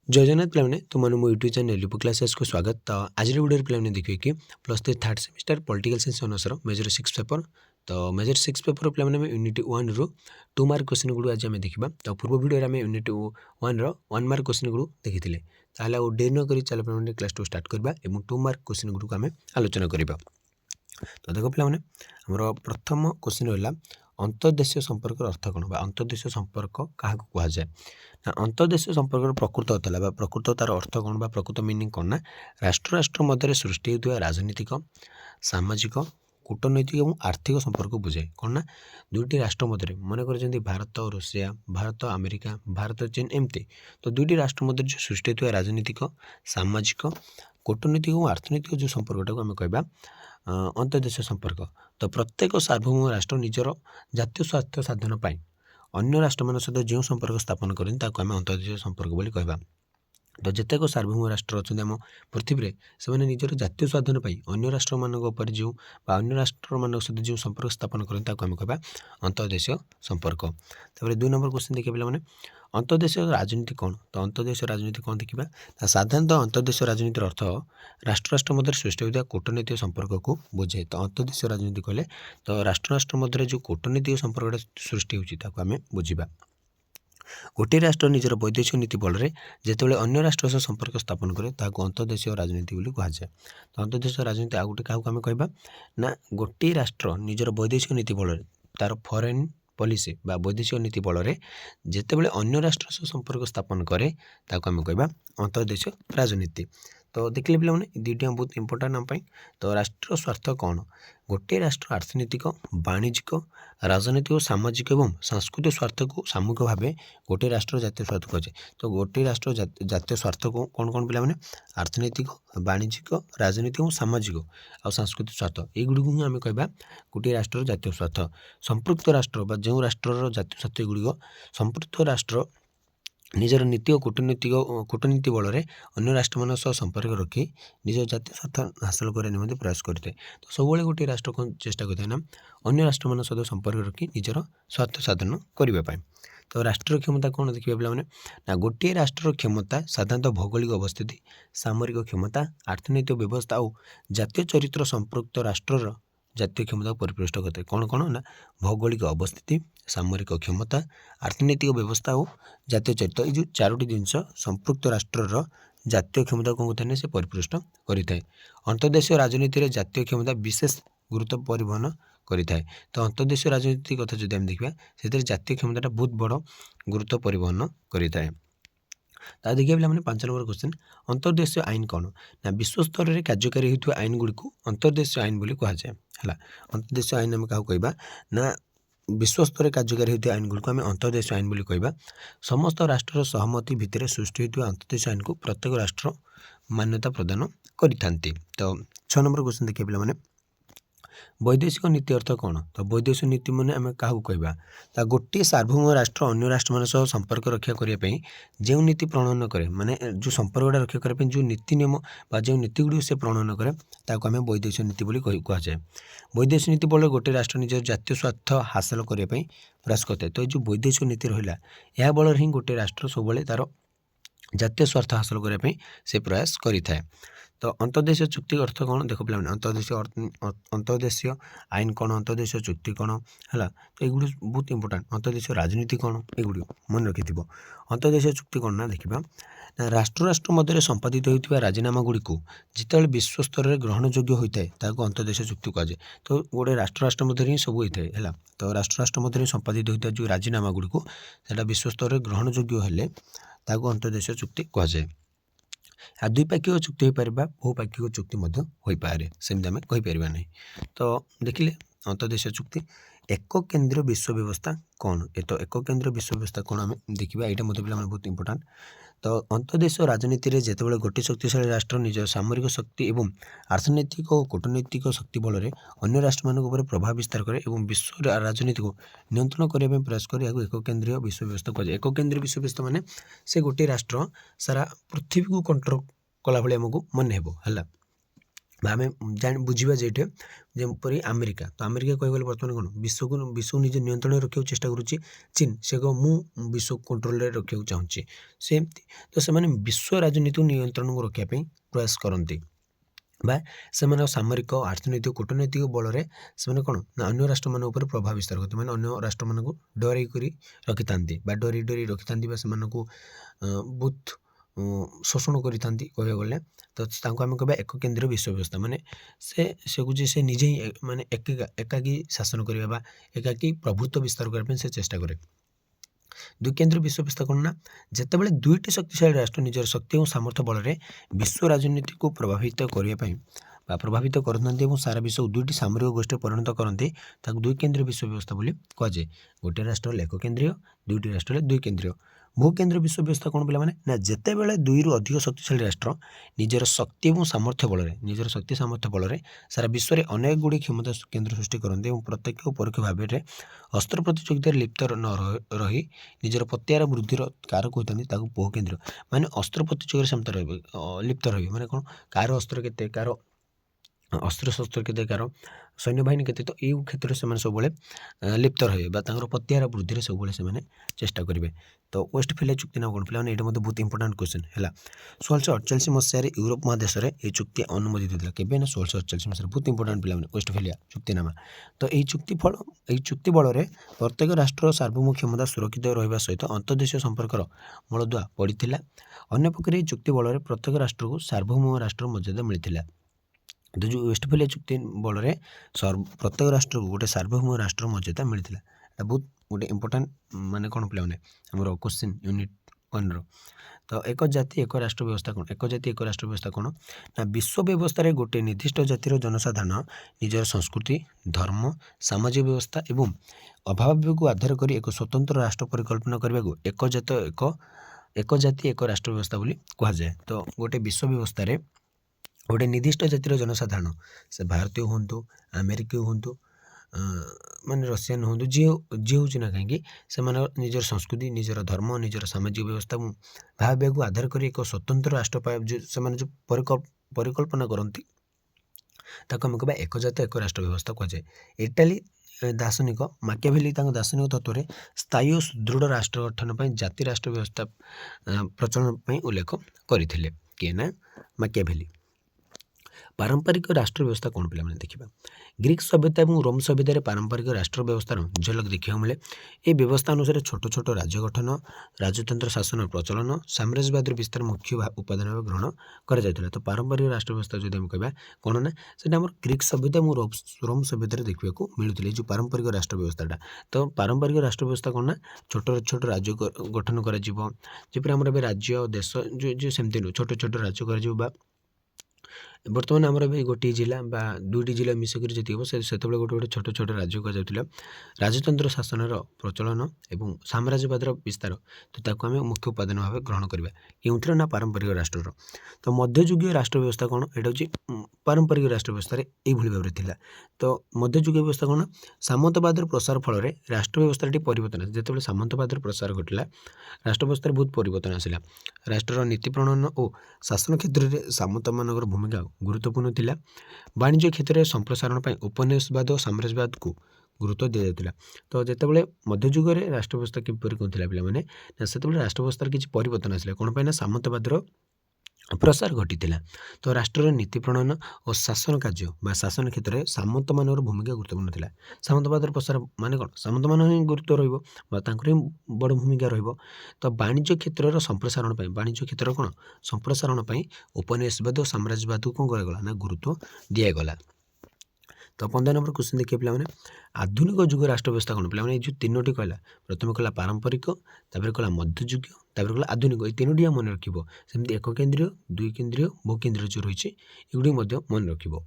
जय जगन्नाथ पिलाने तुमने मो यूट्यूब चैनल लिपु क्लासेस को स्वागत। तो आज वीडियो पिलाने देखिए कि +3 थर्ड सेमिस्टर पॉलिटिकल साइंस ऑनर्सर मेजर 6 पेपर। तो मेजर 6 पेपर पिलाने में यूनिट 1 रु 2 मार्क क्वेश्चन गुड़ आज आम देखा। तो पूर्व वीडियो में यूनिट 1 रो 1 मार्क क्वेश्चन गुड़ देखी ताल डेरी न कर चल पे क्लास 2 स्टार्ट करवा और 2 मार्क क्वेश्चन गुड़ को आम आलोचना करवा। तो देखो पिलाने हमर प्रथम क्वेश्चन रहा अंतर्देशीय संपर्क अर्थ कौन बा अंतर्देशीय संपर्क क्या कहुए ना अंतर्देशीय संपर्क प्रकृत होता प्रकृत तार अर्थ कौन बा प्रकृत मिनिंग कौन ना राष्ट्र राष्ट्र मध्य सृष्टि होता राजनीतिक सामाजिक कूटनैतिक और आर्थिक संपर्क बुझाए कौन ना दुईटी राष्ट्र मध्य मन कर भारत रूसिया भारत अमेरिका भारत चीन एमती। तो दुईटी राष्ट्र मध्य जो सृष्टि होता राजनीतिक सामाजिक कूटनैतिक और अर्थनैतिक जो संपर्कटा को आम कहवा अंतर्देशीय संपर्क। तो प्रत्येक सार्वभौम राष्ट्र निजर जातीय स्वार्थ साधन पाई अन्य राष्ट्र मान सहित जो संपर्क स्थापन करते आम अंतर्देशीय संपर्क बोली कहवा। तो जितेक सार्वभौम राष्ट्र अच्छा आम पृथ्वी से निजर जातीय स्वाधीन पाई अन्य राष्ट्र मान जो अन्य राष्ट्र मान सहित जो संपर्क स्थापन करते आम कहवा अंतर्देशीय संपर्क। तापर 2 नंबर क्वेश्चन देखिए पे अंतर्देशीय राजनीति कौन। तो अंतर्देशीय राजनीति कौन देखा साधारणतः अंतर्देशीय राजनीतिर अर्थ राष्ट्र राष्ट्र मध्य सृष्टि होता कूटनैतिक संपर्क को बुझे। तो अंतर्देशीय राजनीति कहले तो राष्ट्र राष्ट्र मध्य जो कूटनैतिक संपर्क सृष्टि होता आम बुझा। गोटे राष्ट्र निजर वैदेशिक नीति बल में जितेबाला अन्य राष्ट्र सह संपर्क स्थापन करे ताकू अंतर्देशीय राजनीति बोली कहुए। तो अंतर्देशीय राजनीति आउ गोटे क्या आम कहवा ना गोटे राष्ट्र निजर वैदेशिक नीति बल में तार फॉरेन पॉलिसी बा वैदेशिक नीति बल में जितेबाला अन्य राष्ट्र सह संपर्क स्थापन करे ताकू आम कहवा अंतर्देशीय राजनीति। तो देखिले पे दुईटा बहुत इंपोर्टाट आम। तो राष्ट्र स्वार्थ कौन गोटे राष्ट्र अर्थनैतिक वाणिज्यिक राजनैतिक और सामाजिक और सांस्कृतिक स्वार्थ को सामूहिक भाव गोटे राष्ट्र जातीय स्वार्थ कहे। तो गोटे राष्ट्र जातीय स्वार्थ को कौन कौन पे अर्थनैतिक वाणिज्यिक राजनीतिक और सामाजिक और सांस्कृतिक स्वार्थ युड़ को आम कहवा गोटे राष्ट्र जातीय स्वार्थ। संपृक्त राष्ट्र जो राष्ट्र जातीय स्वार्थ गुड़िक संपृक्त राष्ट्र निजर नीति और कूटनीति बल में अन्य राष्ट्र मान सह संपर्क रखी निज जातीय स्वार्थ हासिल करने निमंते प्रयास करते। तो सब गोटे राष्ट्र को चेष्टा करते ना अन्य राष्ट्र मान सहित संपर्क रखी निजर स्वार्थ साधन करने। तो राष्ट्र क्षमता कौन देखिए पे ना गोटे राष्ट्र क्षमता साधारणतः भौगोलिक अवस्थिति सामरिक क्षमता अर्थनैतिक व्यवस्था और जातीय चरित्र संपृक्त राष्ट्रर जातीय क्षमता को परिपुष्ट करते कौन कौन ना भौगोलिक अवस्थिति सामरिक क्षमता अर्थनैतिक व्यवस्था और जातीय चरित्र ये जो 4टी जिनस संपृक्त राष्ट्रर जातीय क्षमता कौन करता है से परिपुष्ट करें। अंतर्देशीय राजनीति में जातीय क्षमता विशेष गुरुत्व परिवहन करें। तो अंतर्देशीय राजनीति कथा जो आम देखा से जातीय क्षमता बहुत बड़ गुरुत्व परिवहन करें। ता देखिए पे 5 नंबर क्वेश्चन अंतर्देशीय आईन कौन ना विश्व स्तर में कार्यकारी होता आईन गुड़ी को अंतर्देशीय आईन बोली कहुए है। अंतर्देशीय आईन आम क्या कहवा ना विश्व स्तर में कार्यकारी होता आईन गुड़ी को आम अंतर्देशीय आईन बोली कहवा। समस्त राष्ट्र सहमति भितर सृष्टि होता अंतर्देशीय आईन को प्रत्येक राष्ट्र मान्यता प्रदान करिथांती। तो 6 नंबर क्वेश्चन देखिए पे वैदेशिक नीति अर्थ कौन। तो वैदेशिक नीति मैंने आम क्या कहवा गोटे सार्वभौम राष्ट्र अन्य राष्ट्र मान सह संपर्क रक्षा करने जो नीति प्रणयन करे माने जो संपर्क रक्षा करने जो नीति नियम बा जो नीति गुड़ी से प्रणयन करे ताको आम वैदेशिक नीति बोली कहुए। वैदेशिक नीति बल गोटे राष्ट्र निज जातीय स्वार्थ हासिल करने प्रयास करता है। तो जो वैदेशिक नीति रहा यह बल ही गोटे राष्ट्र सब तार जातीय स्वार्थ हासिल करने से प्रयास करें। तो अंतर्देशीय चुक्ति अर्थ कौन देख पे अंतर्देशीय आईन कौन अंतर्देशीय चुक्ति कौन है। तो ये बहुत इंपोर्टाट अंतर्देशीय राजनीति कौन ये मन रखि अंतर्देशीय चुक्ति कौन ना देखा राष्ट्र राष्ट्र मध्य संपादित होता राजीनामा गुड़ी को जिते विश्व स्तर में ग्रहणयोग्य होता है अंतर्देशीय चुक्ति कहुए। तो गोटे राष्ट्र राष्ट्र मध्य ही सब होता है। तो राष्ट्र राष्ट्र मध्य संपादित होता जो राजीनामा गुड़ी को विश्व स्तर में ग्रहणयोग्य हेले अंतर्देशीय चुक्ति कहुए। द्विपाक्षिक चुक्ति हो पार बहुपाक्षिक चुक्ति हो पाए सेमती आम कहीपर ना। तो देखिले अंतर्देशीय चुक्ति एक केंद्रीय विश्व व्यवस्था कौन ये तो एक केंद्रीय विश्व व्यवस्था कौन आम देखा यहाँ मतलब पे बहुत इंपोर्टाट। तो अंतर्देशीय राजनीति में जितेबाला गोटे शक्तिशाली राष्ट्र निज सामरिक शक्ति एवं अर्थनैतिक और कूटनैतिक शक्ति बल में अन्य राष्ट्र मान प्रभाव विस्तार करे और विश्व राजनीति को नियंत्रण करने प्रयास करे एक केंद्रीय विश्व व्यवस्था कहुए। एक केंद्रीय विश्व व्यवस्था माने से गोटे राष्ट्र सारा पृथ्वी को कंट्रोल कला भाई आमको मन है। ବା आम बुझा जेठे जपरी अमेरिका तो अमेरिका कह गले बर्तमान कौन विश्व निज नियंत्रण रखा चेष्टा करुच्ची चीन से कह मु विश्व कंट्रोल रखा चाहूँगी सेमती तो से विश्व राजनीति नियंत्रण को रखापी प्रयास करती बा से सामरिक अर्थनैतिक कूटनैतिक बल से कौन ना अन्य राष्ट्र मान प्रभाव विस्तार करते मैंने अन्य राष्ट्र मानक डर रखी था डरी डरी रखी था बहुत शोषण करी कह गले तो आम कह एक केंद्रीय विश्व व्यवस्था माने से निजे ही माने एकाकी शासन करने एकाकी प्रभुत्व विस्तार करने से चेष्टा करे दुई केंद्रीय विश्व व्यवस्था कौन ना जितेबाला दुईटी शक्तिशाली राष्ट्र निजर शक्ति और सामर्थ्य बल में विश्व राजनीति को प्रभावित करने प्रभावित करते सारा विश्व दुईटी सामरिक गोष्ठी परिणत करते दुई केंद्रीय विश्व व्यवस्था बोली कहुए गोटे राष्ट्र एक केंद्रीय दुईटी राष्ट्र दुई केंद्रीय भूकेंद्रीय विश्व व्यवस्था कौन पे ना जिते बड़े दुई रु अधिक शक्तिशाली राष्ट्र निजर शक्ति और सामर्थ्य बल में निजर शक्ति सामर्थ्य बल में सारा विश्व में अनेक गुड़ी क्षमता केन्द्र सृष्टि करते और प्रत्यक्ष और परोक्ष भाव में अस्त्र प्रतियोगितार लिप्त न रही निजर प्रत्यार वृद्धिर कारक होता बहुकेंद्रीय माने अस्त्र प्रतियोगिता क्षमता लिप्त रही माने कौन कार अस्त्र केते कार अस्त्र शस्त्र केते कार सैन्यबाहिनी केते तो यू क्षेत्र से सब लिप्त रहे प्रत्यार वृद्धि सब से चेष्टा करेंगे तो वेस्टफालिया चुक्ति ना कौन पे ये बहुत इंपोर्टाट क्वेश्चन है 1648 मसीह यूरोप महादेश में ये चुक्ति अनुमोदित होता है केवे 1648 मसीह बहुत इंपोर्टाट पे वेस्टफालिया चुक्तिनामा तो यही चुक्ति बल में प्रत्येक राष्ट्र सार्वभौम क्षमता सुरक्षित रहा सहित अंतर्देशीय संपर्कर मूलदुआ पड़ा अन्य पक्ष चुक्ति बल में प्रत्येक राष्ट्र को सार्वभौम राष्ट्र मर्यादा मिलता तो जो वेस्टफालिया चुक्ति बल में प्रत्येक राष्ट्र को गोटे सार्वभौम राष्ट्र मर्यादा मिलता बहुत गोटे इंपोर्टाट माने कौन पे आमर क्वेश्चन यूनिट 1 तो एक जाति एक राष्ट्र व्यवस्था कौन एक जाति एक राष्ट्र व्यवस्था कौन ना विश्व व्यवस्था रे गोटे निर्दिष्ट जातिर जनसाधारण निजर संस्कृति धर्म सामाजिक व्यवस्था एवं अभाव को आधार कर एक स्वतंत्र राष्ट्र परिकल्पना करने को एक जाति एक राष्ट्र व्यवस्था बोली कहुए तो गोटे विश्व व्यवस्था रे गोटे निर्दिष्ट जातिर जनसाधारण से भारतीय हूँ अमेरिकी हूँ माने रशियन हूँ जी हूँ ना कहीं से निजर संस्कृति निजर धर्म निजर सामाजिक व्यवस्था भाव को आधार कर एक स्वतंत्र राष्ट्र जो से परिकल्पना करती आम कह एक जात एक राष्ट्र व्यवस्था कहुए इटाली दार्शनिक माकियाभेली दार्शनिक तत्व स्थायी और सुदृढ़ राष्ट्र गठन पर जाति राष्ट्र व्यवस्था प्रचलन उल्लेख करते किए ना माकियाभेली पारंपरिक राष्ट्र व्यवस्था कौन पे देखा ग्रीक सभ्यता और रोम सभ्यतार पारंपरिक राष्ट्र व्यवस्थार झलक देखा मिले ये व्यवस्था अनुसार छोट छोट राज्य गठन राजतंत्र शासन प्रचलन साम्राज्यवाद विस्तार मुख्य उपादान भाव ग्रहण कर तो पारंपरिक राष्ट्र व्यवस्था जो कह कौन ना से ग्रीक सभ्यता और रोम सभ्यतार देखा मिलूले जो पारंपरिक राष्ट्र व्यवस्था तो पारंपरिक राष्ट्र व्यवस्था कौन ना छोट छोट राज्य गठन कर राज्य देश जो सेमती नु छोट छोट राज्य कर बर्तमान आमर भी गोटे जिला बा दुईटी जिला मिसिक जी हम से गोटे गोटे छोट छोट राज्य कहुला राजतंत्र शासन प्रचलन और साम्राज्यवाद विस्तार तो ताको आम मुख्य उपादान भाव ग्रहण करवा क्योंथि ना पारंपरिक राष्ट्र तो मध्ययुगीय राष्ट्र व्यवस्था कौन यहाँ हूँ पारंपरिक राष्ट्र व्यवस्था यही भाव में था तो मध्ययुगीय व्यवस्था कौन सामंतवाद प्रसार फल राष्ट्र व्यवस्था परिवर्तन जिते सामंतवाद प्रसार घटला राष्ट्र व्यवस्था बहुत परिवर्तन आसला राष्ट्र नीति प्रणयन और शासन क्षेत्र में सामंत मान भूमिका गुरुत्वपूर्ण थिला वाणिज्य क्षेत्र में संप्रसारण पर उपनिवेशवाद और साम्राज्यवाद को गुरुत्व दि जाता तो जितेबाला मध्ययुग में राष्ट्र व्यवस्था किपर कौन पे से राष्ट्र व्यवस्था किसी परिवर्तन आसला कौन पे सामंतवाद प्रसार घटी तो राष्ट्र नीति प्रणयन और शासन कार्य बा शासन क्षेत्र में सामंत मान भूमिका गुरुत्वपूर्ण थिला सामंतवाद प्रसार माने कौन सामंत मान ही गुरुत्व रही बड़ भूमिका तो वाणिज्य क्षेत्र संप्रसारण वाणिज्य क्षेत्र कौन संप्रसारण उपनिवेशवाद और साम्राज्यवाद को कौन करागला ना गुरुत्व दिगला तो 15 नंबर क्वेश्चन देखिए पे आधुनिक युग राष्ट्र व्यवस्था कौन पे जो तीनोटी कहला प्रथम कहला पारंपरिक कहला मध्ययुग कहला आधुनिक ये तीनोटी मन रखिबो सेमती एक केंद्रीय दुई केंद्रीय बहुकेंद्रीय जो रही एगुड़ी मन रखिबो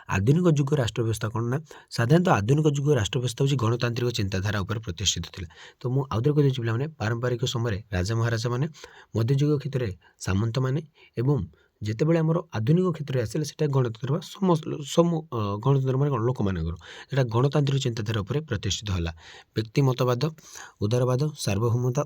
आधुनिक युग राष्ट्र व्यवस्था कौन ना साधारणतः आधुनिक युग राष्ट्र व्यवस्था हूँ गणतांत्रिक चिंताधारा उपर प्रतिष्ठित था तो मुझे आउे कही पे पारंपरिक समय राजा महाराजा मैंने मध्ययुग क्षेत्र में सामंत मैंने एवं जितेबाला आमर आधुनिक क्षेत्र में आसला से गणतंत्र गणतंत्र मैं कौन लोक मानकर गणतांत्रिक चिंताधारा उपर प्रतिष्ठित है व्यक्ति मतवाद उदारवाद सार्वभौमता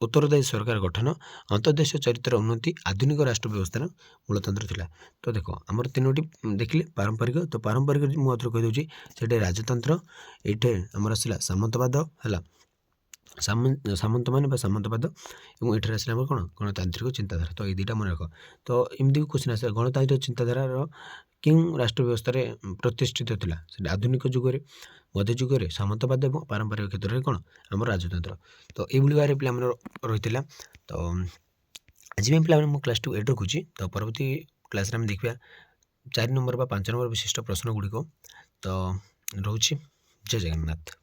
उत्तरदायी सरकार गठन अंतर्देशीय चरित्र उन्नति आधुनिक राष्ट्र व्यवस्थार मूलतंत्र थिला। तो देख आमर तीनोटी देखिले पारंपरिक तो पारंपरिक मुझे कहीदे से राजतंत्र ये आमर आसला सामंतवाद है सामंत मान सामंतवाद और ये आसला कौन गणतांत्रिक चिंताधारा। तो ये दुटा मन रख। तो एमती भी क्वेश्चन आस गणतांत्रिक चिंताधार क्यों राष्ट्र व्यवस्था प्रतिष्ठित था से आधुनिक जुगे मध्ययुगे सामंतवाद और पारंपरिक क्षेत्र में कौन आम राजतंत्र। तो ये भाव पे रही। तो आज पे क्लास 2 एड रखुच्छी। तो परवर्ती क्लास देखा 4 नंबर 5 नंबर विशिष्ट प्रश्न गुड़िक। तो रोचे जय जगन्नाथ।